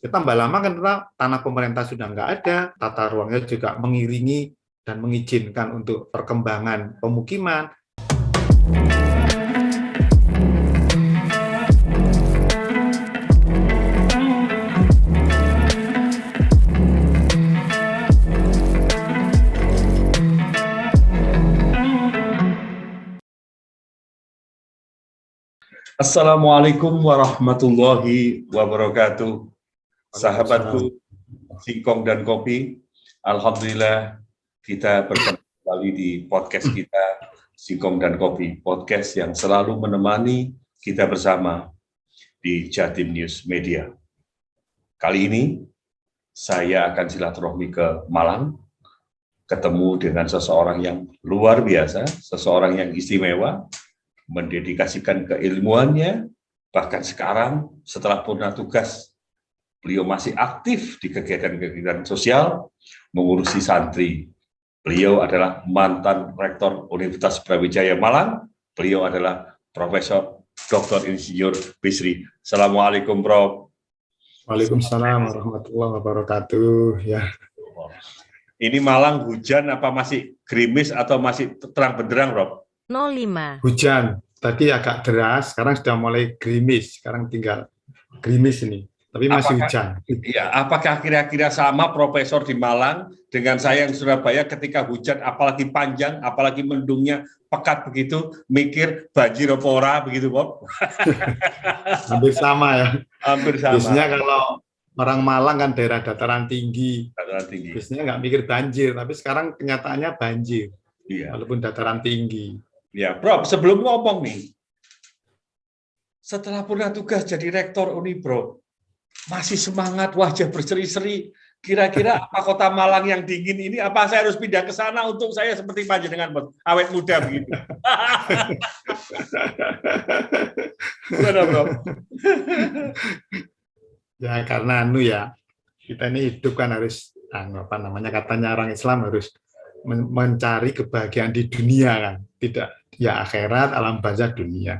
Ya, tambah lama kan tanah pemerintah sudah nggak ada, tata ruangnya juga mengiringi dan mengizinkan untuk perkembangan pemukiman. Assalamualaikum warahmatullahi wabarakatuh. Sahabatku Singkong dan Kopi, alhamdulillah kita bertemu kembali di podcast kita Singkong dan Kopi, podcast yang selalu menemani kita bersama di Jatim News Media. Kali ini saya akan silaturahmi ke Malang, ketemu dengan seseorang yang luar biasa, seseorang yang istimewa, mendedikasikan keilmuannya, bahkan sekarang setelah purna tugas, beliau masih aktif di kegiatan-kegiatan sosial, mengurusi santri. Beliau adalah mantan Rektor Universitas Brawijaya Malang, beliau adalah Profesor Dr. Insinyur Bisri. Assalamualaikum, Prof. Waalaikumsalam warahmatullahi wabarakatuh. Ya. Ini Malang hujan apa masih gerimis atau masih terang benderang, Prof? 05. Hujan, tadi agak deras, sekarang sudah mulai gerimis, sekarang tinggal gerimis ini, tapi masih hujan. Iya, apakah kira-kira sama Profesor di Malang dengan saya yang Surabaya ketika hujan, apalagi panjang, apalagi mendungnya pekat begitu, mikir banjir apa ora begitu, Bob? Hampir sama ya. Hampir sama. Biasanya kalau orang Malang kan daerah dataran tinggi, biasanya nggak mikir banjir, tapi sekarang kenyataannya banjir, iya. Walaupun dataran tinggi. Ya, Prof, sebelum ngomong nih, setelah purna tugas jadi rektor Unibro, masih semangat, wajah berseri-seri. Kira-kira apa kota Malang yang dingin ini? Apa saya harus pindah ke sana untuk saya seperti panjenengan, awet muda begitu? Gimana, Prof? Ya karena kita ini hidup kan harus katanya orang Islam harus mencari kebahagiaan di dunia kan, tidak ya akhirat, alam barzah, dunia.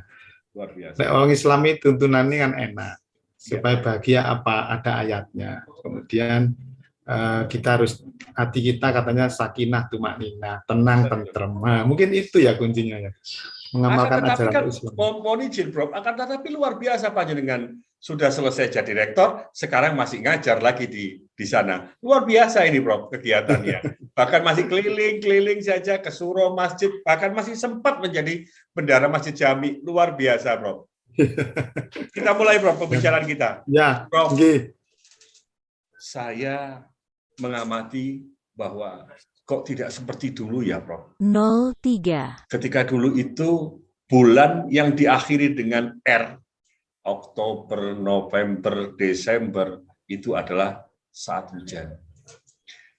Luar biasa. Orang Islam itu tuntunannya kan enak, supaya bahagia apa ada ayatnya. Kemudian kita harus hati kita katanya sakinah tumakninah, tenang tentrem. Nah, mungkin itu ya kuncinya ya. Mengamalkan ajaran Islam. Mohon izin, Prof. Akan tetapi luar biasa panjenengan sudah selesai jadi rektor, sekarang masih ngajar lagi di sana. Luar biasa ini, Prof, kegiatannya. Bahkan masih keliling-keliling saja ke surau masjid, bahkan masih sempat menjadi bendara Masjid Jami. Luar biasa, Prof. Kita mulai, Prof, pembicaraan kita. Ya, Prof. okay. Saya mengamati bahwa kok tidak seperti dulu ya, Prof? 03. Ketika dulu itu bulan yang diakhiri dengan R, Oktober, November, Desember, itu adalah saat hujan.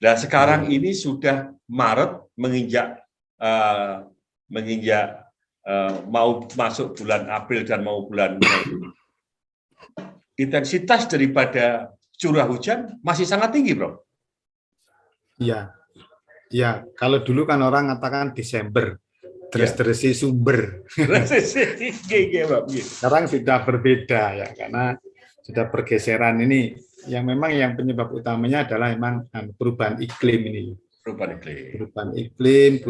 Nah, sekarang ini sudah Maret menginjak mau masuk bulan April dan mau bulan Mei. Intensitas daripada curah hujan masih sangat tinggi, Bro. Iya. Ya, kalau dulu kan orang katakan Desember, terus-terusi sumber. Sekarang sudah berbeda ya, karena sudah pergeseran ini. Yang memang yang penyebab utamanya adalah memang perubahan iklim ini. Perubahan iklim,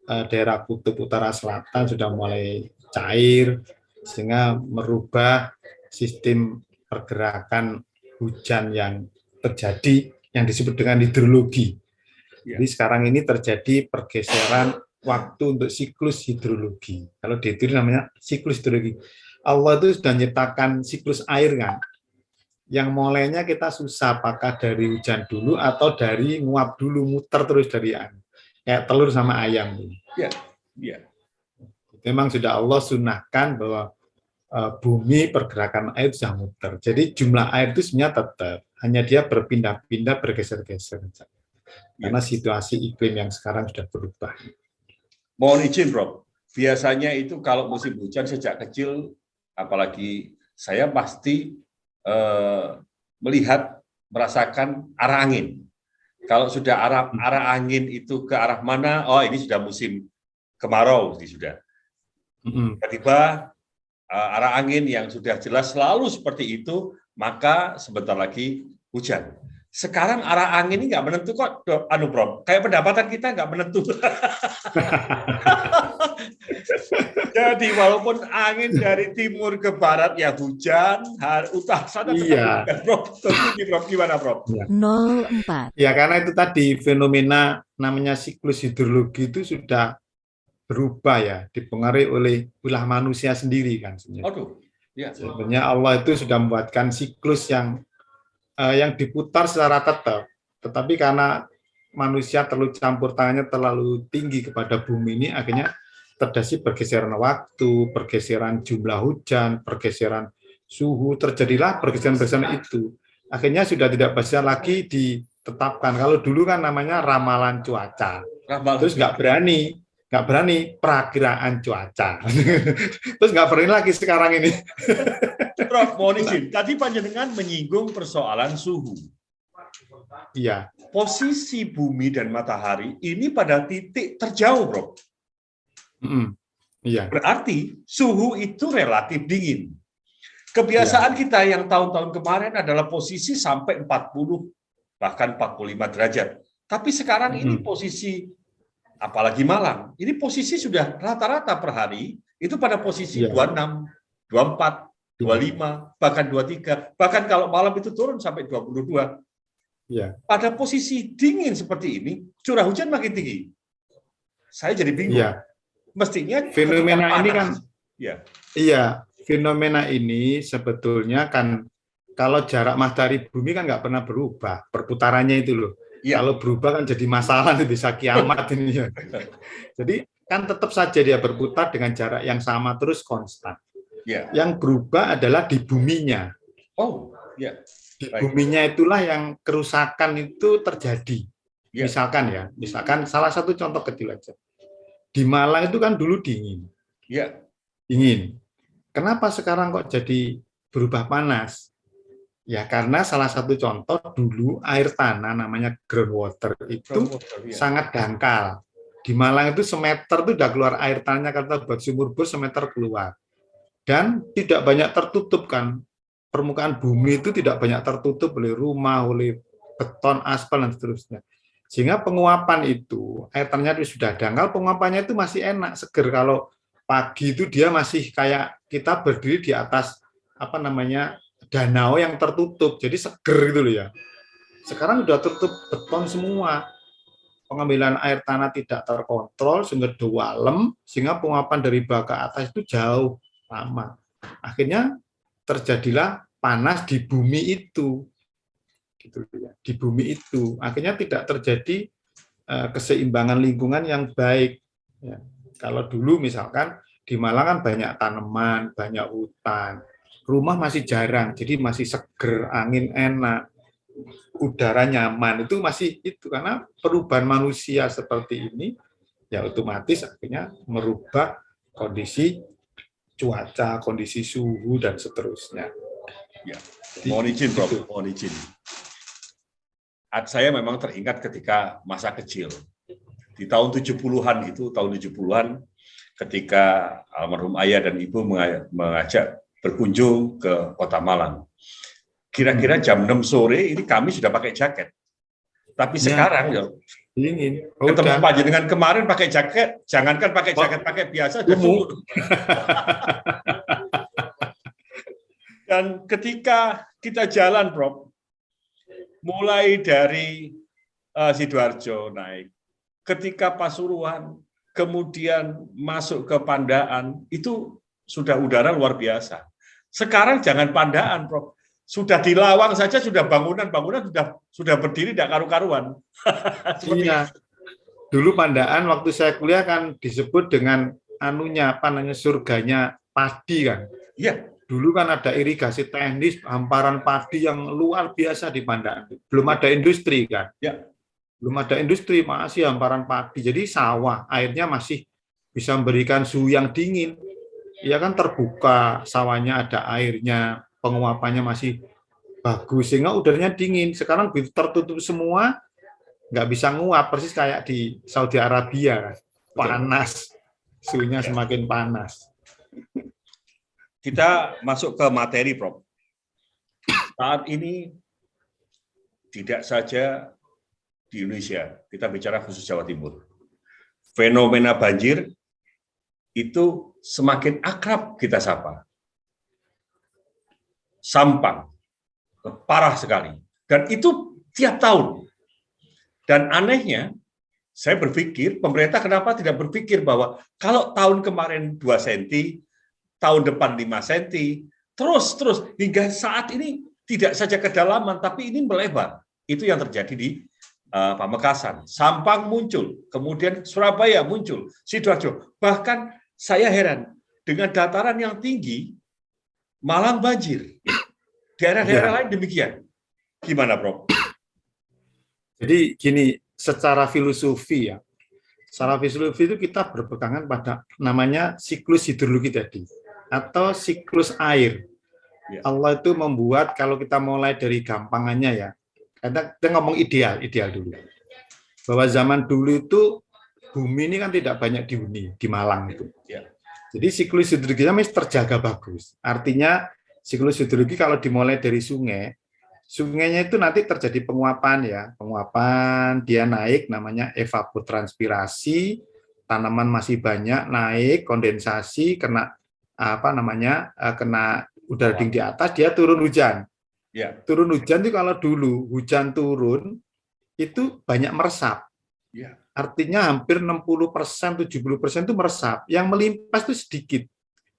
daerah kutub utara selatan sudah mulai cair, sehingga merubah sistem pergerakan hujan yang terjadi, yang disebut dengan hidrologi. Jadi sekarang ini terjadi pergeseran waktu untuk siklus hidrologi. Kalau di itu namanya siklus hidrologi. Allah itu sudah nyiptakan siklus air kan. Yang mulainya kita susah, apakah dari hujan dulu atau dari nguap dulu, muter terus dari kayak telur sama ayam. Iya. Memang sudah Allah sunahkan bahwa bumi pergerakan air sudah muter. Jadi jumlah air itu sebenarnya tetap, hanya dia berpindah-pindah, bergeser-geser. Karena situasi iklim yang sekarang sudah berubah. Mohon izin, Bro. Biasanya itu kalau musim hujan sejak kecil, apalagi saya pasti merasakan arah angin. Kalau sudah arah angin itu ke arah mana, oh ini sudah musim kemarau, ini sudah. Tiba-tiba arah angin yang sudah jelas selalu seperti itu maka sebentar lagi hujan. Sekarang arah angin ini nggak menentu kok, Prof. Kayak pendapatan kita nggak menentu. Jadi walaupun angin dari timur ke barat ya hujan, utara sana tetap hujan, Prof. Prof. Gimana, Prof? 04. Ya, karena itu tadi fenomena namanya siklus hidrologi itu sudah berubah ya, dipengaruhi oleh ulah manusia sendiri kan sebenarnya. Aduh, ya. Sebenarnya Allah itu sudah membuatkan siklus yang diputar secara tetap, tetapi karena manusia terlalu campur tangannya terlalu tinggi kepada bumi ini, akhirnya terjadi pergeseran waktu, pergeseran jumlah hujan, pergeseran suhu, terjadilah pergeseran-pergeseran itu. Akhirnya sudah tidak bisa lagi ditetapkan. Kalau dulu kan namanya ramalan cuaca, terus nggak berani perakiraan cuaca, terus nggak berani lagi sekarang ini. Prof, mohon izin. Tadi panjenengan menyinggung persoalan suhu. Iya. Posisi bumi dan matahari ini pada titik terjauh, Prof. Iya. Berarti suhu itu relatif dingin. Kebiasaan kita yang tahun-tahun kemarin adalah posisi sampai 40, bahkan 45 derajat. Tapi sekarang ini posisi, apalagi malam, ini posisi sudah rata-rata per hari, itu pada posisi 26, 24, 25, bahkan 23, bahkan kalau malam itu turun sampai 22. Ya. Pada posisi dingin seperti ini, curah hujan makin tinggi. Saya jadi bingung. Ya. Mestinya fenomena ini kan, ya. Iya, fenomena ini sebetulnya kan kalau jarak matahari bumi kan nggak pernah berubah, perputarannya itu loh. Ya. Kalau berubah kan jadi masalah, bisa kiamat ini ya. Jadi kan tetap saja dia berputar dengan jarak yang sama terus konstan. Ya. Yang berubah adalah di buminya. Oh, ya. Di buminya itulah yang kerusakan itu terjadi. Ya. Misalkan salah satu contoh kecil aja. Di Malang itu kan dulu dingin. Ya. Dingin. Kenapa sekarang kok jadi berubah panas? Ya karena salah satu contoh dulu air tanah namanya groundwater itu sangat dangkal. Di Malang itu semeter itu udah keluar air tanahnya, karena buat sumur bor semeter keluar. Dan tidak banyak tertutup kan, permukaan bumi itu tidak banyak tertutup oleh rumah, oleh beton, aspal, dan seterusnya. Sehingga penguapan itu, air tanahnya itu sudah dangkal, penguapannya itu masih enak, seger. Kalau pagi itu dia masih kayak kita berdiri di atas danau yang tertutup, jadi seger gitu loh ya. Sekarang sudah tertutup beton semua. Pengambilan air tanah tidak terkontrol, sehingga dewalem, sehingga penguapan dari bawah ke atas itu jauh lama. Akhirnya terjadilah panas di bumi itu, gitu ya. Di bumi itu, akhirnya tidak terjadi keseimbangan lingkungan yang baik. Ya. Kalau dulu misalkan di Malang kan banyak tanaman, banyak hutan, rumah masih jarang, jadi masih seger, angin enak, udara nyaman, itu masih itu karena perubahan manusia seperti ini, ya otomatis akhirnya merubah kondisi cuaca, kondisi suhu, dan seterusnya. Ya. Mohon izin, Prof. Mohon izin. Saya memang teringat ketika masa kecil. Di tahun 70-an itu, tahun 70-an, ketika almarhum ayah dan ibu mengajak berkunjung ke Kota Malang. Kira-kira jam 6 sore ini kami sudah pakai jaket. Tapi sekarang ya dingin. Ketemu panjenengan kemarin pakai jaket, jangankan pakai jaket, pakai biasa sudah suhu. Dan ketika kita jalan, Prof, mulai dari Sidoarjo naik, ketika Pasuruan, kemudian masuk ke Pandaan, itu sudah udara luar biasa. Sekarang jangan Pandaan, Prof. Sudah di Lawang saja sudah bangunan sudah berdiri tidak karu-karuan. Iya. Dulu Pandaan waktu saya kuliah kan disebut dengan surganya padi kan. Iya. Dulu kan ada irigasi teknis, hamparan padi yang luar biasa di Pandaan. Belum ada industri kan. Ya. Belum ada industri, masih hamparan padi. Jadi sawah, airnya masih bisa memberikan suhu yang dingin. Ya kan terbuka, sawahnya ada airnya, penguapannya masih bagus, sehingga udaranya dingin. Sekarang tertutup semua, nggak bisa nguap, persis kayak di Saudi Arabia, panas, suhunya semakin panas. Kita masuk ke materi, Prof. saat ini tidak saja di Indonesia, kita bicara khusus Jawa Timur, fenomena banjir itu semakin akrab kita sapa. Sampang, parah sekali. Dan itu tiap tahun. Dan anehnya, saya berpikir, pemerintah kenapa tidak berpikir bahwa kalau tahun kemarin 2 cm, tahun depan 5 cm, terus hingga saat ini tidak saja kedalaman, tapi ini melebar. Itu yang terjadi di Pamekasan. Sampang muncul, kemudian Surabaya muncul, Sidoarjo. Bahkan saya heran, dengan dataran yang tinggi, Malang banjir. Daerah-daerah lain demikian. Gimana, Prof? Jadi gini, secara filosofi ya, secara filosofi itu kita berpegangan pada namanya siklus hidrologi tadi, atau siklus air. Allah itu membuat, kalau kita mulai dari gampangannya ya, kita ngomong ideal dulu. Bahwa zaman dulu itu bumi ini kan tidak banyak dihuni di Malang itu. Jadi siklus hidrologinya mesti terjaga bagus. Artinya siklus hidrologi kalau dimulai dari sungai, sungainya itu nanti terjadi penguapan ya, penguapan dia naik namanya evapotranspirasi, tanaman masih banyak naik, kondensasi kena kena udara dingin di atas, dia turun hujan. Ya. Turun hujan itu kalau dulu hujan turun itu banyak meresap. Ya. Artinya hampir 60%, 70% itu meresap. Yang melimpas itu sedikit.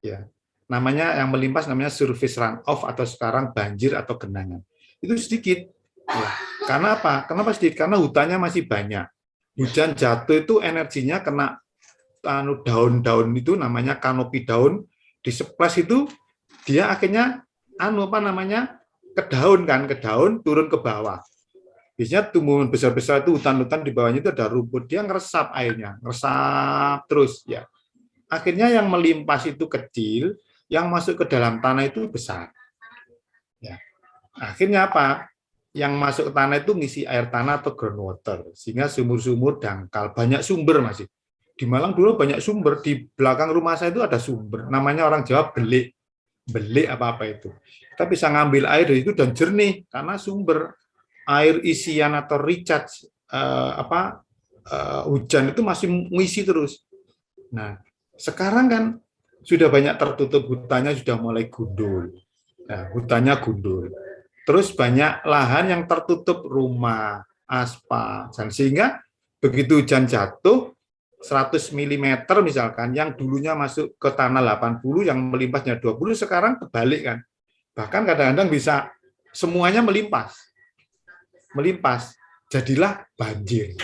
Ya. Namanya yang melimpas namanya surface runoff atau sekarang banjir atau genangan. Itu sedikit. Ya. Karena apa? Kenapa sedikit? Karena hutannya masih banyak. Hujan jatuh itu energinya kena daun-daun itu namanya kanopi daun, diseplas itu dia akhirnya ke daun turun ke bawah. Biasanya tumbuhan besar-besar itu hutan-hutan di bawahnya itu ada rumput, dia ngeresap airnya, ngeresap terus ya. Akhirnya yang melimpas itu kecil, yang masuk ke dalam tanah itu besar. Ya. Akhirnya apa? Yang masuk ke tanah itu ngisi air tanah atau groundwater, sehingga sumur-sumur dangkal, banyak sumber masih. Di Malang dulu banyak sumber, di belakang rumah saya itu ada sumber, namanya orang Jawa belik apa-apa itu. Kita bisa ngambil air dari itu dan jernih karena sumber air isian atau recharge hujan itu masih ngisi terus. Nah, sekarang kan sudah banyak tertutup, hutannya sudah mulai gundul. Nah, hutannya gundul. Terus banyak lahan yang tertutup, rumah, aspal, dan sehingga begitu hujan jatuh 100 mm misalkan, yang dulunya masuk ke tanah 80, yang melimpasnya 20, sekarang kebalik kan. Bahkan kadang-kadang bisa semuanya melimpas. Jadilah banjir.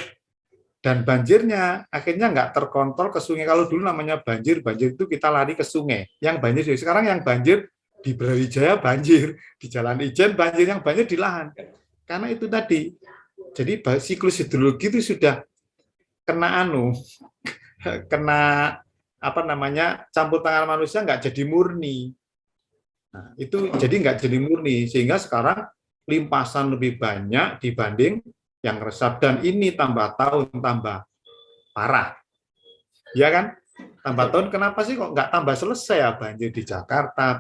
Dan banjirnya akhirnya nggak terkontrol ke sungai. Kalau dulu namanya banjir itu kita lari ke sungai. Yang banjir, sekarang yang banjir di Brawijaya banjir, di Jalan Ijen banjir, yang banjir di lahan. Karena itu tadi. Jadi siklus hidrologi itu sudah kena campur tangan manusia, nggak jadi murni. Nah, itu jadi nggak jadi murni, sehingga sekarang limpasan lebih banyak dibanding yang resap, dan ini tambah tahun tambah parah. Ya kan? Tambah tahun, kenapa sih kok nggak tambah selesai ya banjir di Jakarta?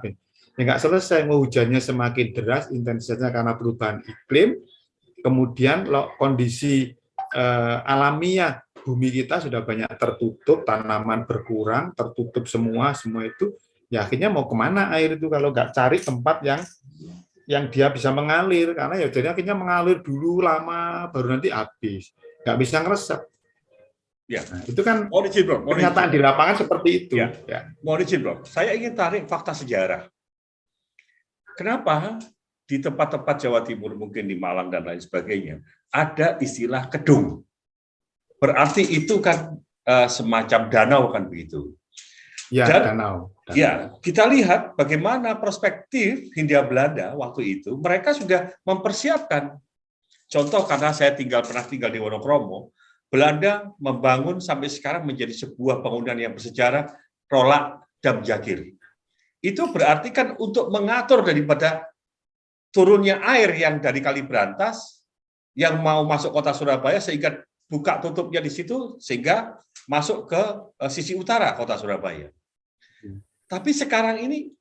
Ya nggak selesai, hujannya semakin deras, intensitasnya karena perubahan iklim, kemudian kondisi alamiah bumi kita sudah banyak tertutup, tanaman berkurang, tertutup semua itu, ya akhirnya mau kemana air itu kalau nggak cari tempat yang dia bisa mengalir, karena ya jadi akhirnya mengalir dulu lama, baru nanti habis, nggak bisa ngeresap. Ya, nah, itu kan kenyataan di lapangan seperti itu. Ya. Mohon izin, Bro. Saya ingin tarik fakta sejarah. Kenapa di tempat-tempat Jawa Timur, mungkin di Malang dan lain sebagainya, ada istilah kedung? Berarti itu kan semacam danau kan begitu. Ya, dan, danau. Ya, kita lihat bagaimana perspektif Hindia Belanda waktu itu, mereka sudah mempersiapkan. Contoh, karena saya pernah tinggal di Wonokromo, Belanda membangun sampai sekarang menjadi sebuah bangunan yang bersejarah, Rolak Dam Jagir. Itu berarti kan untuk mengatur daripada turunnya air yang dari Kali Brantas yang mau masuk kota Surabaya, sehingga buka tutupnya di situ sehingga masuk ke sisi utara kota Surabaya. Tapi sekarang ini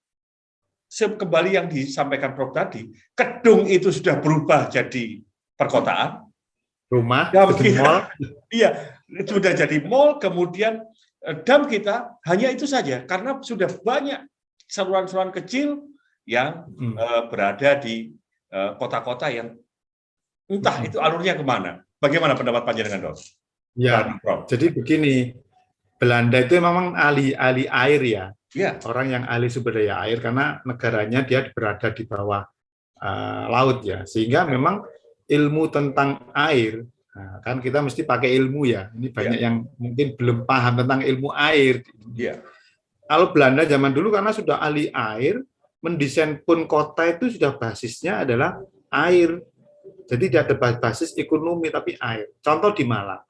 kembali yang disampaikan Prof tadi, Kedung itu sudah berubah jadi perkotaan, Rumah, dam jadi kita, mall. iya, sudah jadi mall, kemudian dam kita hanya itu saja, karena sudah banyak saluran-saluran kecil yang berada di kota-kota yang entah itu alurnya kemana. Bagaimana pendapat panjenengan, Dok? Ya, jadi begini, Belanda itu memang ahli air ya. Ya. Orang yang ahli sumber daya air karena negaranya dia berada di bawah laut ya. Sehingga memang ilmu tentang air, nah, kan kita mesti pakai ilmu ya. Ini banyak yang mungkin belum paham tentang ilmu air. Ya. Kalau Belanda zaman dulu karena sudah ahli air, mendesain pun kota itu sudah basisnya adalah air. Jadi tidak ada basis ekonomi tapi air. Contoh di Malang.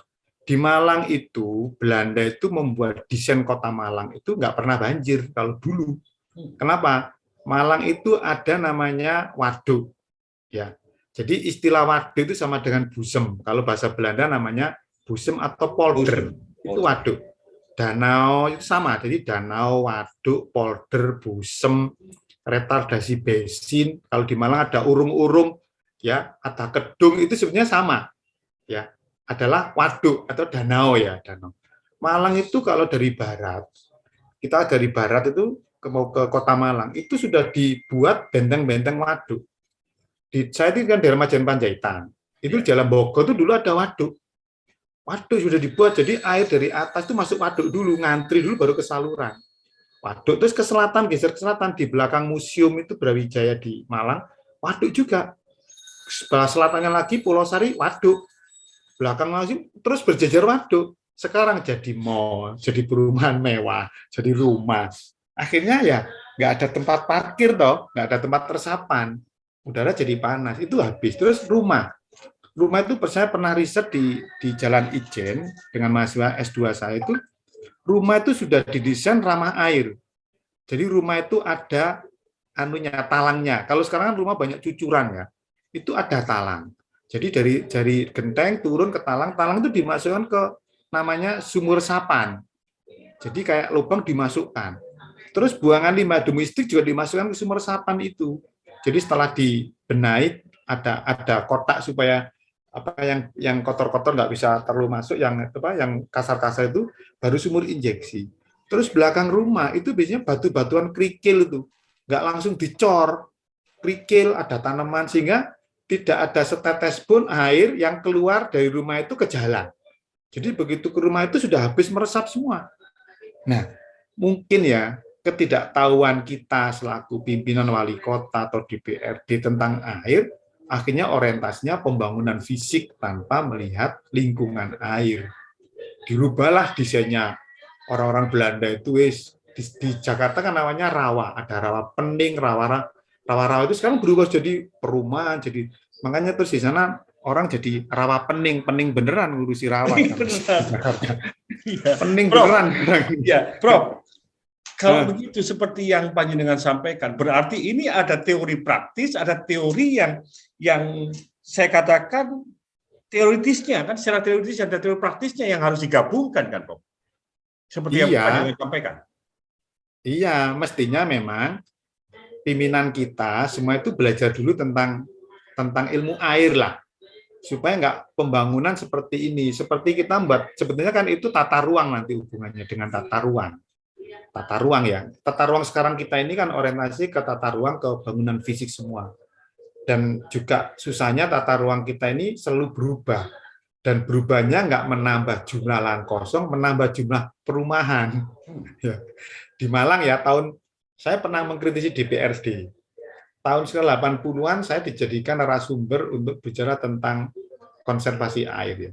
Di Malang itu Belanda itu membuat desain kota Malang itu nggak pernah banjir kalau dulu. Kenapa? Malang itu ada namanya waduk, ya. Jadi istilah waduk itu sama dengan busem. Kalau bahasa Belanda namanya busem atau polder. Itu waduk. Danau itu sama. Jadi danau, waduk, polder, busem, retardasi basin. Kalau di Malang ada urung-urung, ya, ada kedung itu sebenarnya sama, ya. Adalah waduk atau danau ya, danau. Malang itu kalau dari barat, kita dari barat itu mau ke kota Malang, itu sudah dibuat benteng-benteng waduk. Saya itu kan daerah Majen Panjaitan, itu Jalan Bogor itu dulu ada waduk. Waduk sudah dibuat, jadi air dari atas itu masuk waduk dulu, ngantri dulu baru ke saluran. Waduk terus ke selatan, geser ke selatan, di belakang museum itu Brawijaya di Malang, waduk juga. Sebelah selatannya lagi Pulau Sari, waduk. Belakang masih terus berjejer waduk. Sekarang jadi mall, jadi perumahan mewah, jadi rumah. Akhirnya ya nggak ada tempat parkir toh, nggak ada tempat resapan. Udara jadi panas, itu habis. Terus rumah itu saya pernah riset di Jalan Ijen dengan mahasiswa S2 saya itu, rumah itu sudah didesain ramah air. Jadi rumah itu ada talangnya. Kalau sekarang kan rumah banyak cucuran ya, itu ada talang. Jadi dari genteng turun ke talang itu dimasukkan ke namanya sumur resapan. Jadi kayak lubang dimasukkan. Terus buangan limbah domestik juga dimasukkan ke sumur resapan itu. Jadi setelah dibenahi ada kotak supaya yang kotor-kotor nggak bisa terlalu masuk, yang kasar-kasar itu baru sumur injeksi. Terus belakang rumah itu biasanya batu-batuan kerikil itu, nggak langsung dicor, kerikil ada tanaman sehingga tidak ada setetes pun air yang keluar dari rumah itu ke jalan. Jadi begitu ke rumah itu sudah habis meresap semua. Nah, mungkin ya ketidaktahuan kita selaku pimpinan wali kota atau DPRD tentang air, akhirnya orientasinya pembangunan fisik tanpa melihat lingkungan air. Dirubahlah desainnya. Orang-orang Belanda itu di Jakarta kan namanya rawa, ada rawa pening, rawa-rawa itu sekarang berubah jadi perumahan, jadi makanya terus di sana orang jadi rawa pening beneran ngurusi rawa. Pening beneran. Ya, Prof. Kalau begitu seperti yang panjenengan sampaikan, berarti ini ada teori praktis, ada teori yang saya katakan teoritisnya kan, secara teoritis ada teori praktisnya yang harus digabungkan kan, Prof. Seperti yang panjenengan sampaikan. Iya, mestinya memang pimpinan kita semua itu belajar dulu tentang ilmu air lah, supaya nggak pembangunan seperti ini. Seperti kita buat, sebetulnya kan itu tata ruang nanti hubungannya dengan tata ruang. Tata ruang ya. Tata ruang sekarang kita ini kan orientasi ke tata ruang, ke bangunan fisik semua. Dan juga susahnya tata ruang kita ini selalu berubah. Dan berubahnya nggak menambah jumlah lahan kosong, menambah jumlah perumahan. Di Malang ya, saya pernah mengkritisi DPRD. Tahun 80-an saya dijadikan narasumber untuk bicara tentang konservasi air.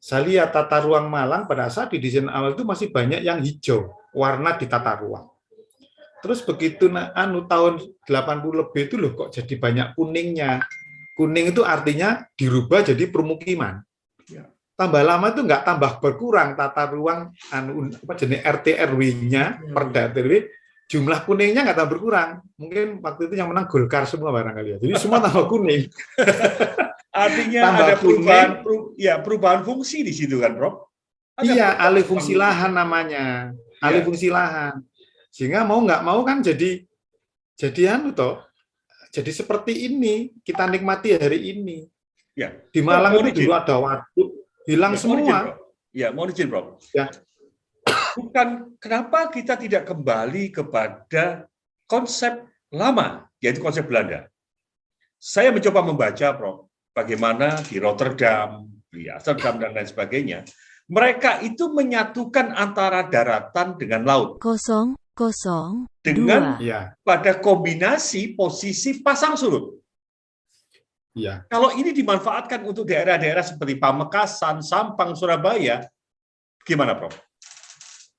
Saya lihat tata ruang Malang pada saat di desain awal itu masih banyak yang hijau, warna di tata ruang. Terus begitu tahun 80 lebih itu loh kok jadi banyak kuningnya. Kuning itu artinya dirubah jadi permukiman. Tambah lama itu nggak tambah berkurang tata ruang jenis RT RW-nya, Perda RW, jumlah kuningnya nggak tambah berkurang. Mungkin waktu itu yang menang Golkar semua barangkali ya. Jadi semua tambah kuning. Artinya tambah ada perubahan fungsi di situ kan, Prof? Iya, alih fungsi lahan namanya. Alih fungsi lahan. Sehingga mau nggak mau kan jadi jadi seperti ini kita nikmati hari ini. Ya. Di Malang itu dulu ada waduk, hilang semua. Mohon izin, Prof. Ya. Bukan kenapa kita tidak kembali kepada konsep lama, yaitu konsep Belanda. Saya mencoba membaca, Prof, bagaimana di Rotterdam, di Amsterdam, dan lain sebagainya, mereka itu menyatukan antara daratan dengan laut. 002. Dengan pada kombinasi posisi pasang surut. Ya. Kalau ini dimanfaatkan untuk daerah-daerah seperti Pamekasan, Sampang, Surabaya, gimana, Prof?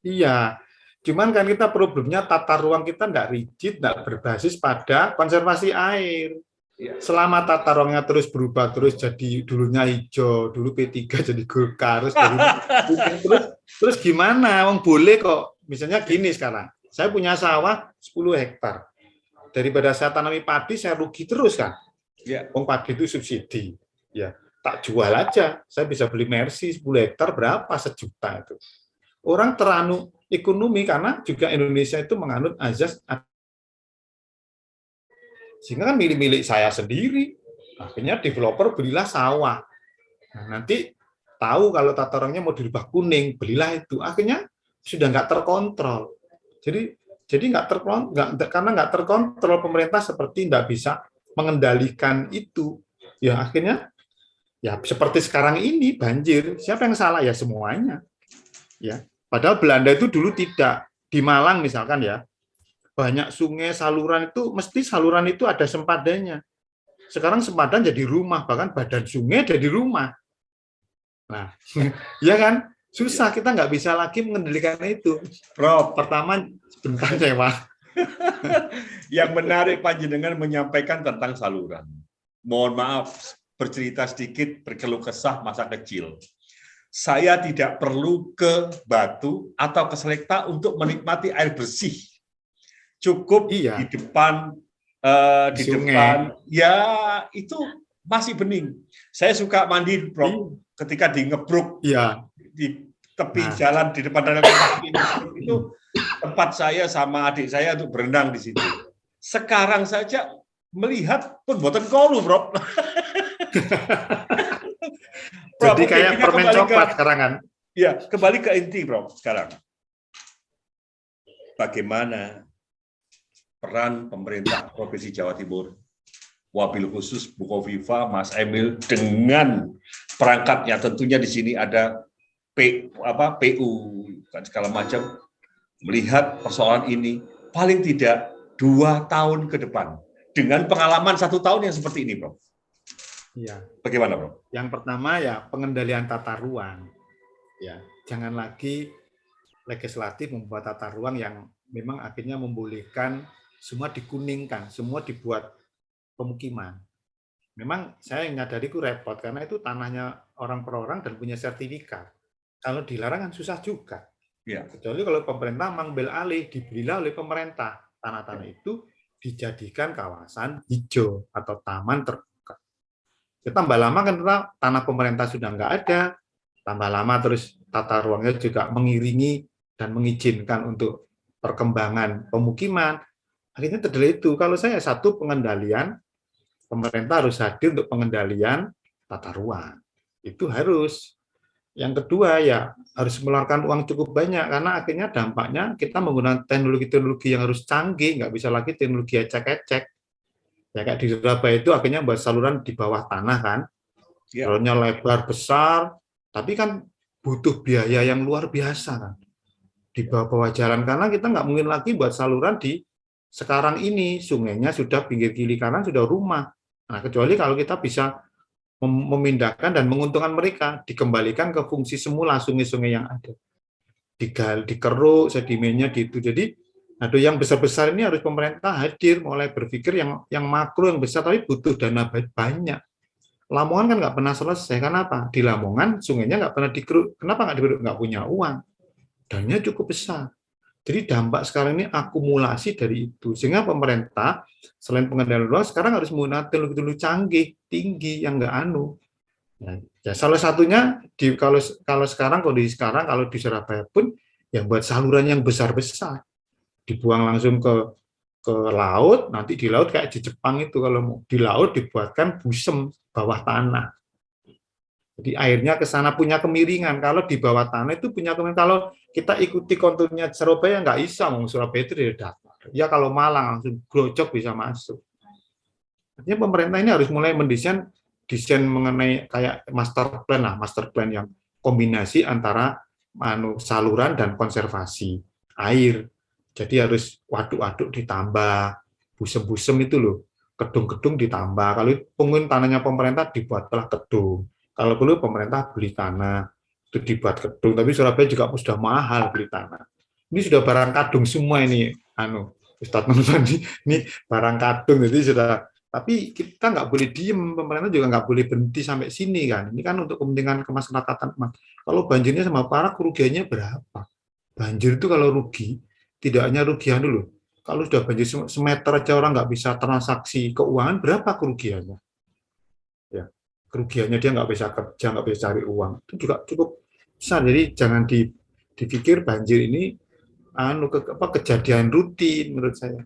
Iya, cuman kan kita problemnya tata ruang kita nggak rigid, nggak berbasis pada konservasi air. Selama tata ruangnya terus berubah, terus jadi dulunya hijau, dulu P3 jadi Golkar, terus gimana? Wong boleh kok, misalnya gini sekarang, saya punya sawah 10 hektar, daripada saya tanami padi, saya rugi terus kan? Wong padi itu subsidi, ya tak jual aja, saya bisa beli Mercy 10 hektar berapa? 1 juta itu. Orang teranu ekonomi karena juga Indonesia itu menganut azas, sehingga kan milik saya sendiri. Akhirnya developer belilah sawah. Nah, nanti tahu kalau tata ruangnya mau dirubah kuning, belilah itu. Akhirnya sudah nggak terkontrol. Jadi karena nggak terkontrol, pemerintah seperti nggak bisa mengendalikan itu. Ya akhirnya ya seperti sekarang ini banjir. Siapa yang salah? Ya semuanya. Ya. Padahal Belanda itu dulu tidak. Di Malang misalkan ya, banyak sungai, saluran itu, mesti saluran itu ada sempadannya. Sekarang sempadan jadi rumah, bahkan badan sungai jadi rumah. Nah, ya kan? Susah, kita nggak bisa lagi mengendalikan itu. Prof, pertama, bentar ya, Pak. Yang menarik Panjenengan menyampaikan tentang saluran. Mohon maaf, bercerita sedikit, berkeluh kesah masa kecil. Saya tidak perlu ke Batu atau ke Selekta untuk menikmati air bersih. Cukup di depan ya itu masih bening. Saya suka mandi, Prof, ketika di Ngebruk, di tepi jalan di depan danau itu tempat saya sama adik saya untuk berenang di situ. Sekarang saja melihat pun boten kolu, Prof. Jadi kayak permen coklat sekarang kan? Ya, kembali ke inti, Prof. Sekarang, bagaimana peran pemerintah Provinsi Jawa Timur, wabil khusus Bu Kofifa, Mas Emil, dengan perangkatnya, tentunya di sini ada PU dan segala macam, melihat persoalan ini paling tidak 2 tahun ke depan dengan pengalaman 1 tahun yang seperti ini, Prof. Iya. Bagaimana, Prof? Yang pertama ya pengendalian tata ruang. Ya, jangan lagi legislatif membuat tata ruang yang memang akhirnya membolehkan semua dikuningkan, semua dibuat pemukiman. Memang saya menyadari itu repot karena itu tanahnya orang per orang dan punya sertifikat. Kalau dilarang kan susah juga. Ya. Kecuali kalau pemerintah mengambil alih, dibelilah oleh pemerintah. Tanah-tanah itu dijadikan kawasan hijau atau taman terbuka. Tambah lama kan tanah pemerintah sudah nggak ada, tambah lama terus tata ruangnya juga mengiringi dan mengizinkan untuk perkembangan pemukiman. Akhirnya terjadi itu. Kalau saya satu pengendalian, pemerintah harus hadir untuk pengendalian tata ruang. Itu harus. Yang kedua ya harus mengeluarkan uang cukup banyak karena akhirnya dampaknya kita menggunakan teknologi-teknologi yang harus canggih, nggak bisa lagi teknologi ecek-ecek. Ya kayak di Surabaya itu akhirnya buat saluran di bawah tanah kan, salurannya lebar besar, tapi kan butuh biaya yang luar biasa kan di bawah jalan karena kita nggak mungkin lagi buat saluran di sekarang ini sungainya sudah pinggir kiri kanan sudah rumah. Nah kecuali kalau kita bisa memindahkan dan menguntungkan mereka dikembalikan ke fungsi semula sungai-sungai yang ada, dikeruk sedimennya gitu. Jadi yang besar-besar ini harus pemerintah hadir, mulai berpikir yang makro, yang besar, tapi butuh dana banyak. Lamongan kan nggak pernah selesai, kenapa? Di Lamongan sungainya nggak pernah dikeruk, kenapa nggak dikeruk? Nggak punya uang, dananya cukup besar. Jadi dampak sekarang ini akumulasi dari itu, sehingga pemerintah selain pengendalian luas, sekarang harus menggunakan teknologi canggih, tinggi, yang nggak anu. Ya, salah satunya, kalau sekarang, kondisi sekarang, kalau di Surabaya pun, yang buat saluran yang besar-besar, dibuang langsung ke ke laut, nanti di laut kayak di Jepang itu kalau mau di laut dibuatkan busem bawah tanah. Jadi airnya ke sana punya kemiringan. Kalau di bawah tanah itu punya kemiringan. Kalau kita ikuti konturnya Surabaya nggak bisa, mau Surabaya itu dari datar. Ya kalau Malang langsung glocok bisa masuk. Artinya pemerintah ini harus mulai mendesain desain mengenai kayak master plan lah, master plan yang kombinasi antara saluran dan konservasi air. Jadi harus waduk-waduk ditambah, busem-busem itu loh, gedung-gedung ditambah. Kalau pengen tanahnya pemerintah dibuatlah gedung. Kalau perlu pemerintah beli tanah itu dibuat gedung. Tapi Surabaya juga sudah mahal beli tanah. Ini sudah barang kadung semua ini, Ustadz Manufan ini barang kadung, jadi sudah. Tapi kita nggak boleh diem, pemerintah juga nggak boleh berhenti sampai sini kan. Ini kan untuk kepentingan kemasyarakatan. Kalau banjirnya sama parah, kerugiannya berapa? Banjir itu kalau rugi, tidak hanya rugian dulu. Kalau sudah banjir semeter aja orang nggak bisa transaksi keuangan, berapa kerugiannya? Ya, kerugiannya dia nggak bisa kerja, nggak bisa cari uang. Itu juga cukup besar. Jadi jangan dipikir banjir ini kejadian rutin menurut saya.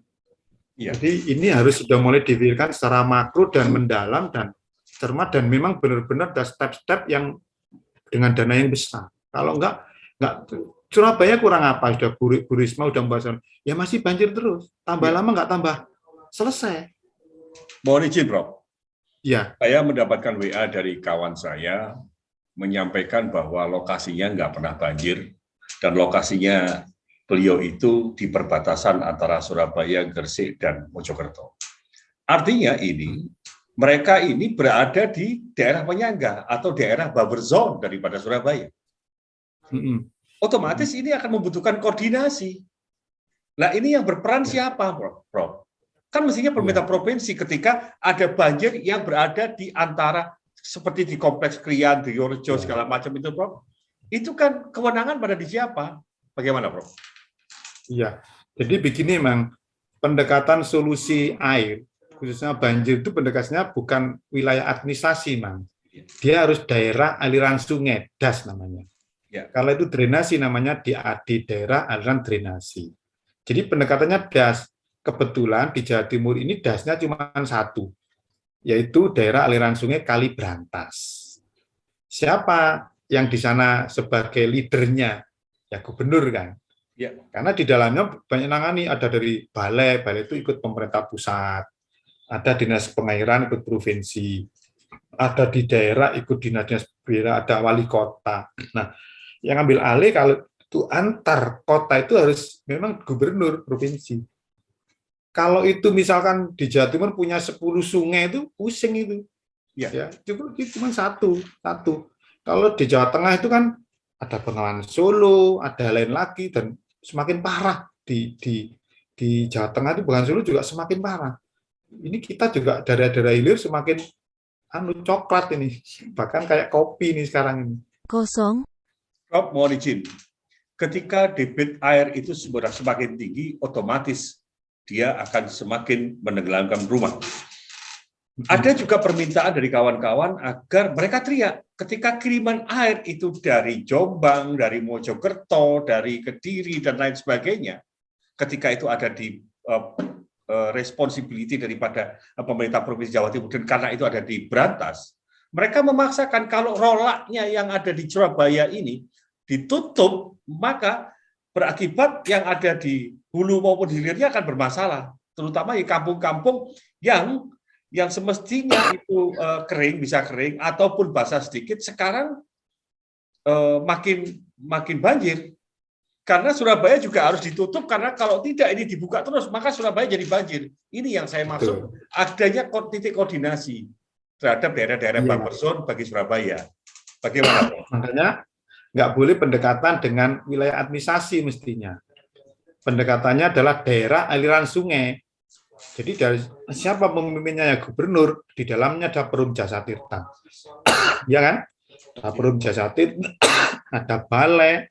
Ya. Jadi ini harus sudah mulai dipikirkan secara makro dan mendalam dan cermat dan memang benar-benar ada step-step yang dengan dana yang besar. Kalau enggak Surabaya kurang apa? Sudah Bu Risma sudah membahas, ya masih banjir terus. Tambah lama enggak tambah selesai. Mohon izin, Prof. Ya. Saya mendapatkan WA dari kawan saya menyampaikan bahwa lokasinya enggak pernah banjir dan lokasinya beliau itu di perbatasan antara Surabaya, Gresik, dan Mojokerto. Artinya mereka ini berada di daerah penyangga atau daerah buffer zone daripada Surabaya. Otomatis ini akan membutuhkan koordinasi. Nah, ini yang berperan siapa, Prof? Kan mestinya pemerintah provinsi ketika ada banjir yang berada di antara, seperti di Kompleks Krian, di Yorejo, segala macam itu, Prof. Itu kan kewenangan pada di siapa? Bagaimana, Prof? Iya, jadi begini memang pendekatan solusi air, khususnya banjir itu pendekatannya bukan wilayah administrasi, Mang. Dia harus daerah aliran sungai, DAS namanya. Ya. Kalau itu drenasi namanya DAD, daerah aliran drenasi. Jadi pendekatannya DAS. Kebetulan di Jawa Timur ini DAS-nya cuma satu, yaitu daerah aliran sungai Kali Brantas. Siapa yang di sana sebagai leadernya? Ya gubernur kan. Ya, karena di dalamnya banyak nangani, ada dari balai itu ikut pemerintah pusat, ada dinas pengairan ikut provinsi, ada di daerah ikut dinas daerah, ada wali kota. Nah, yang ambil alih kalau itu antar kota itu harus memang gubernur provinsi. Kalau itu misalkan di Jawa Timur punya 10 sungai itu pusing itu. Ya, cuma satu. Kalau di Jawa Tengah itu kan ada Bengawan Solo, ada lain lagi dan semakin parah di Jawa Tengah itu Bengawan Solo juga semakin parah. Ini kita juga daerah-daerah hilir semakin coklat ini, bahkan kayak kopi ini sekarang ini. Kosong. Prof, mohon izin. Ketika debit air itu sudah semakin tinggi, otomatis dia akan semakin menenggelamkan rumah. Ada juga permintaan dari kawan-kawan agar mereka teriak ketika kiriman air itu dari Jombang, dari Mojokerto, dari Kediri, dan lain sebagainya. Ketika itu ada di responsibility daripada pemerintah Provinsi Jawa Timur, dan karena itu ada di Brantas, mereka memaksakan kalau rolaknya yang ada di Surabaya ini ditutup, maka berakibat yang ada di hulu maupun hilirnya akan bermasalah, terutama di kampung-kampung yang semestinya itu bisa kering ataupun basah sedikit, sekarang makin banjir. Karena Surabaya juga harus ditutup, karena kalau tidak ini dibuka terus, maka Surabaya jadi banjir. Ini yang saya maksud, adanya titik koordinasi terhadap daerah-daerah buffer zone bagi Surabaya. Bagaimana? Makanya nggak boleh pendekatan dengan wilayah administrasi mestinya. Pendekatannya adalah daerah aliran sungai. Jadi dari siapa pemimpinnya, ya gubernur, di dalamnya ada Perum Jasa Tirta. Ya kan? Ada Perum Jasa Tirta, ada balai,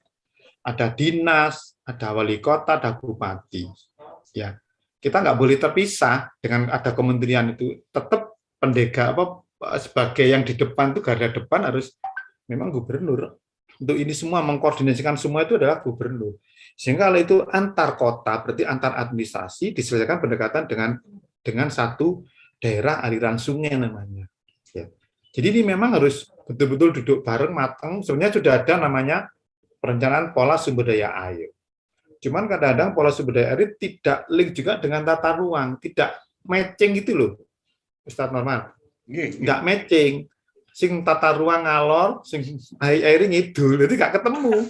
ada dinas, ada wali kota, ada bupati. Ya, kita nggak boleh terpisah dengan ada kementerian itu. Tetap sebagai yang di depan itu garda depan harus memang gubernur. untuk ini semua mengkoordinasikan semua itu adalah gubernur. Sehingga kalau itu antar kota, berarti antar administrasi diselesaikan pendekatan dengan satu daerah aliran sungai namanya. Ya. Jadi ini memang harus betul-betul duduk bareng matang. Sebenarnya sudah ada namanya perencanaan pola sumber daya air. Cuman kadang-kadang pola sumber daya air tidak link juga dengan tata ruang, tidak matching gitu loh, Ustadz Norman. Tidak matching. Sing tata ruang ngalor, sing air ngidul, jadi nggak ketemu.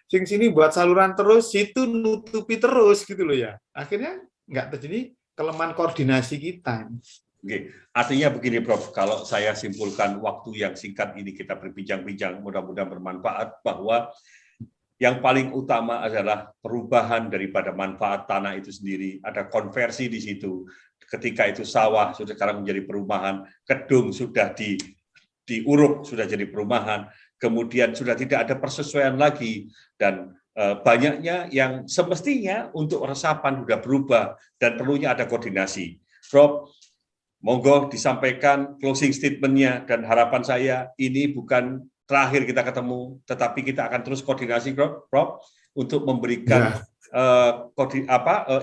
Sing sini buat saluran terus, situ nutupi terus gitu loh ya. Akhirnya nggak terjadi kelemahan koordinasi kita. Oke. Artinya begini Prof, kalau saya simpulkan waktu yang singkat ini kita berbincang-bincang, mudah-mudahan bermanfaat, bahwa yang paling utama adalah perubahan daripada manfaat tanah itu sendiri. Ada konversi di situ. Ketika itu sawah sudah sekarang menjadi perumahan, kedung sudah diuruk sudah jadi perumahan, kemudian sudah tidak ada persesuaian lagi, dan banyaknya yang semestinya untuk resapan sudah berubah dan perlunya ada koordinasi. Prof, monggo disampaikan closing statement-nya, dan harapan saya ini bukan terakhir kita ketemu, tetapi kita akan terus koordinasi, Prof, untuk memberikan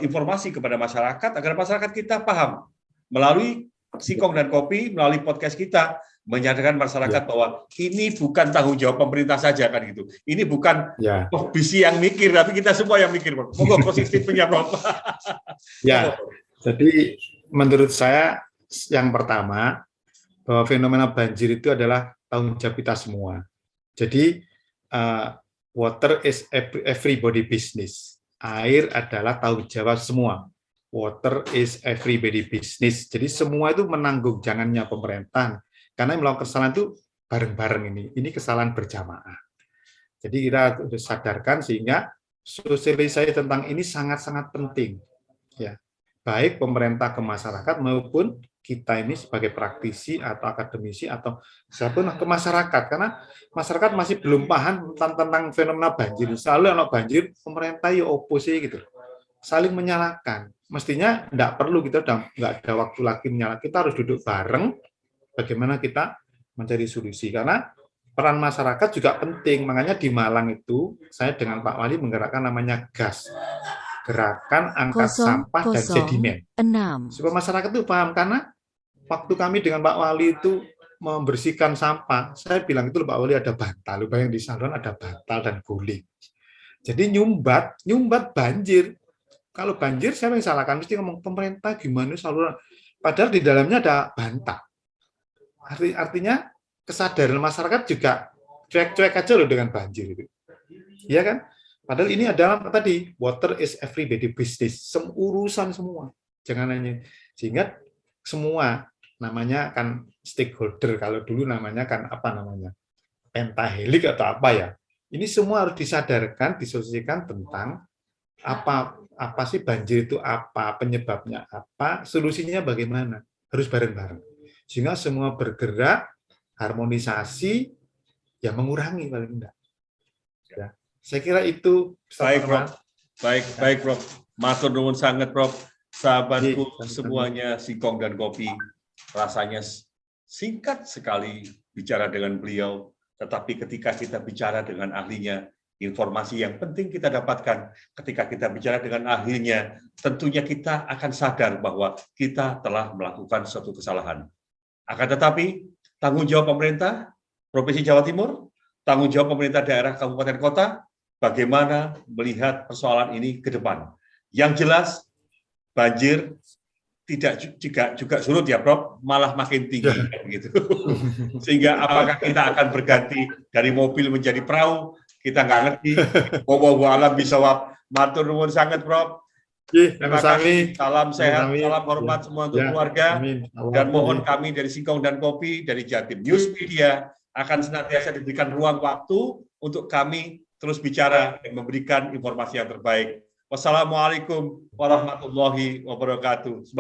informasi kepada masyarakat agar masyarakat kita paham melalui Singkong dan Kopi, melalui podcast kita, menyadarkan masyarakat bahwa ini bukan tanggung jawab pemerintah saja kan gitu. Ini bukan visi yang mikir, tapi kita semua yang mikir. Monggo positif punya Prof. Ya, jadi menurut saya yang pertama bahwa fenomena banjir itu adalah tanggung jawab kita semua. Jadi water is everybody business. Air adalah tanggung jawab semua. Water is everybody business. Jadi semua itu menanggung, jangannya pemerintah. Karena yang melakukan kesalahan itu bareng-bareng ini. Ini kesalahan berjamaah. Jadi kita harus sadarkan sehingga sosialisasi tentang ini sangat-sangat penting. Ya, baik pemerintah ke masyarakat maupun kita ini sebagai praktisi atau akademisi atau siapapun ke masyarakat, karena masyarakat masih belum paham tentang fenomena banjir. Selalu anak banjir pemerintah ya oposisi gitu, saling menyalahkan. Mestinya tidak perlu, kita udah nggak ada waktu lagi menyalahkan. Kita harus duduk bareng bagaimana kita mencari solusi, karena peran masyarakat juga penting. Makanya di Malang itu saya dengan Pak Wali menggerakkan namanya GAS, Gerakan Angkat Sampah dan Sedimen. 6. Supaya masyarakat itu paham, karena waktu kami dengan Pak Wali itu membersihkan sampah, saya bilang itu Pak Wali ada bantal, bayang di saluran ada bantal dan guling. Jadi nyumbat banjir. Kalau banjir siapa yang salahkan? Mesti ngomong pemerintah gimana saluran. Padahal di dalamnya ada bantal. Artinya kesadaran masyarakat juga cuek-cuek aja loh dengan banjir itu. Iya kan? Padahal ini adalah tadi water is everybody business, urusan semua. Jangan hanya, sehingga semua namanya kan stakeholder. Kalau dulu namanya kan apa namanya? Pentahelik atau apa ya? Ini semua harus disadarkan, disosialisasikan tentang apa sih banjir itu, apa penyebabnya, apa solusinya, bagaimana. Harus bareng-bareng. Sehingga semua bergerak, harmonisasi, ya mengurangi paling enggak. Ya. Saya kira itu. Baik, Prof. Baik, Prof. Matur nuwun sangat, Prof. Sahabatku semuanya, Singkong dan Kopi, rasanya singkat sekali bicara dengan beliau, tetapi ketika kita bicara dengan ahlinya, informasi yang penting kita dapatkan. Ketika kita bicara dengan ahlinya, tentunya kita akan sadar bahwa kita telah melakukan suatu kesalahan. Akan tetapi, tanggung jawab pemerintah Provinsi Jawa Timur, tanggung jawab pemerintah daerah kabupaten kota, bagaimana melihat persoalan ini ke depan. Yang jelas, banjir tidak juga surut ya, Prof, malah makin tinggi gitu. Sehingga apakah kita akan berganti dari mobil menjadi perahu, kita nggak ngerti. Wallahu a'lam bishawab. Matur nuwun sangat, Prof. Terima kasih. Salam sehat, salam hormat semua untuk keluarga. Dan mohon kami dari Singkong dan Kopi, dari Jatim News Media, akan senantiasa diberikan ruang waktu untuk kami terus bicara dan memberikan informasi yang terbaik. Wassalamualaikum warahmatullahi wabarakatuh.